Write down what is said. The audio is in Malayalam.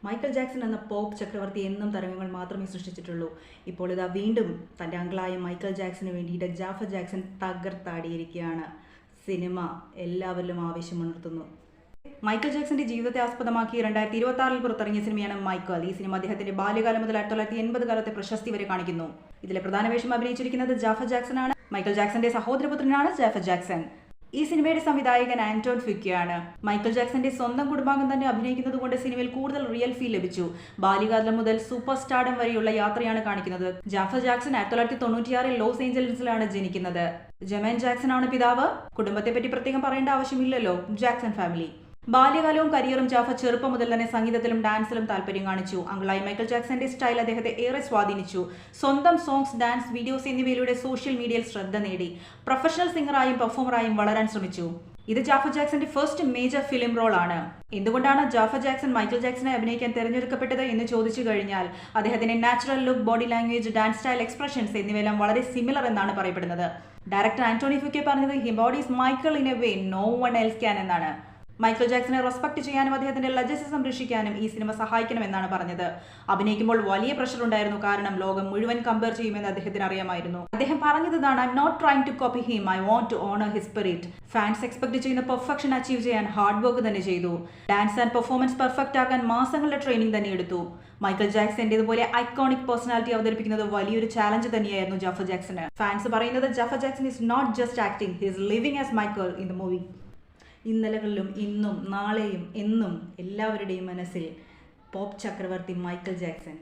മൈക്കൽ ജാക്സൺ എന്ന പോപ്പ് ചക്രവർത്തി എന്നും തരംഗങ്ങൾ മാത്രമേ സൃഷ്ടിച്ചിട്ടുള്ളൂ. ഇപ്പോൾ ഇതാ വീണ്ടും തൻ്റെ അങ്കിളായ മൈക്കൽ ജാക്സന് വേണ്ടിയിട്ട് ജാഫർ ജാക്സൺ തകർത്താടിയിരിക്കുകയാണ്. സിനിമ എല്ലാവരിലും ആവേശമുണർത്തുന്നു. മൈക്കൽ ജാക്സന്റെ ജീവിതത്തെ ആസ്പദമാക്കി 2026 പുറത്തിറങ്ങിയ സിനിമയാണ് മൈക്കൽ. ഈ സിനിമ അദ്ദേഹത്തിന്റെ ബാല്യകാലം മുതൽ 1980 കാലത്തെ പ്രശസ്തി വരെ കാണിക്കുന്നു. ഇതിലെ പ്രധാന വേഷം അഭിനയിച്ചിരിക്കുന്നത് ജാഫർ ജാക്സൺ ആണ്. മൈക്കൽ ജാക്സന്റെ സഹോദരപുത്രനാണ് ജാഫർ ജാക്സൺ. ഈ സിനിമയുടെ സംവിധായകൻ ആന്റോൺ ഫുക്വയാണ്. മൈക്കൽ ജാക്സന്റെ സ്വന്തം കുടുംബാംഗം തന്നെ അഭിനയിക്കുന്നത് കൊണ്ട് സിനിമയിൽ കൂടുതൽ റിയൽ ഫീൽ ലഭിച്ചു. ബാല്യകാലം മുതൽ സൂപ്പർ സ്റ്റാർഡം വരെയുള്ള യാത്രയാണ് കാണിക്കുന്നത്. ജാഫർ ജാക്സൺ 1996 ലോസ് ഏഞ്ചൽസിലാണ് ജനിക്കുന്നത്. ജെമൈൻ ജാക്സൺ ആണ് പിതാവ്. കുടുംബത്തെ പറ്റി പ്രത്യേകം പറയേണ്ട ആവശ്യമില്ലല്ലോ. Jackson family. ബാല്യകാലവും കരിയറും ജാഫർ ചെറുപ്പം മുതൽ തന്നെ സംഗീതത്തിലും ഡാൻസിലും താല്പര്യം കാണിച്ചു. അങ്കിളായി മൈക്കൽ ജാക്സന്റെ സ്റ്റൈൽ അദ്ദേഹത്തെ ഏറെ സ്വാധീനിച്ചു. സ്വന്തം സോങ്സ്, ഡാൻസ് വീഡിയോസ് എന്നിവയിലൂടെ സോഷ്യൽ മീഡിയയിൽ ശ്രദ്ധ നേടി. പ്രൊഫഷണൽ സിംഗറായും പെർഫോമറായും വളരാൻ ശ്രമിച്ചു. ഇത് ജാഫർ ജാക്സന്റെ ഫസ്റ്റ് മേജർ ഫിലിം റോൾ ആണ്. എന്തുകൊണ്ടാണ് ജാഫർ ജാക്സൺ മൈക്കൽ ജാക്സനെ അഭിനയിക്കാൻ തിരഞ്ഞെടുക്കപ്പെട്ടത് എന്ന് ചോദിച്ചു കഴിഞ്ഞാൽ അദ്ദേഹത്തിന്റെ natural look, body language, dance style, expressions എന്നിവയെല്ലാം വളരെ സിമിലർ എന്നാണ് പറയപ്പെടുന്നത്. ഡയറക്ടർ ആന്റോണി ഫുക്വെ പറഞ്ഞത് he bodies Michael in a way no one else can എന്നാണ്. മൈക്കൽ ജാക്സനെ റെസ്പെക്ട് ചെയ്യാനും അദ്ദേഹത്തിന്റെ ലെഗസി സംരക്ഷിക്കാനും ഈ സിനിമ സഹായിക്കണമെന്നാണ് പറഞ്ഞത്. അഭിനയിക്കുമ്പോൾ വലിയ പ്രഷർ ഉണ്ടായിരുന്നു, കാരണം ലോകം മുഴുവൻ കമ്പയർ ചെയ്യുമെന്ന് അദ്ദേഹത്തിന് അറിയാമായിരുന്നു. അദ്ദേഹം പറഞ്ഞതാണ്, I'm not trying to copy him, I want to honour his spirit. Fans expect ചെയ്യുന്ന പെർഫെക്ഷൻ അച്ചീവ് ചെയ്യാൻ ഹാർഡ് വർക്ക് തന്നെ ചെയ്തു. ഡാൻസ് ആൻഡ് പെർഫോമൻസ് പെർഫെക്റ്റ് ആക്കാൻ മാസങ്ങളുടെ ട്രെയിനിങ് തന്നെ എടുത്തു. മൈക്കൽ ജാക്സന്റേതുപോലെ ഐക്കോണിക് പേഴ്സണാലിറ്റി അവതരിപ്പിക്കുന്നത് വലിയൊരു ചാലഞ്ച് തന്നെയായിരുന്നു ജാഫർ ജാക്സന്. ഫാൻസ് പറയുന്നത് Jaafar Jackson is not just acting, he is living as Michael in the movie. ഇന്നലകളിലും ഇന്നും നാളെയും എന്നും എല്ലാവരുടെയും മനസ്സിൽ പോപ്പ് ചക്രവർത്തി മൈക്കൽ ജാക്സൺ.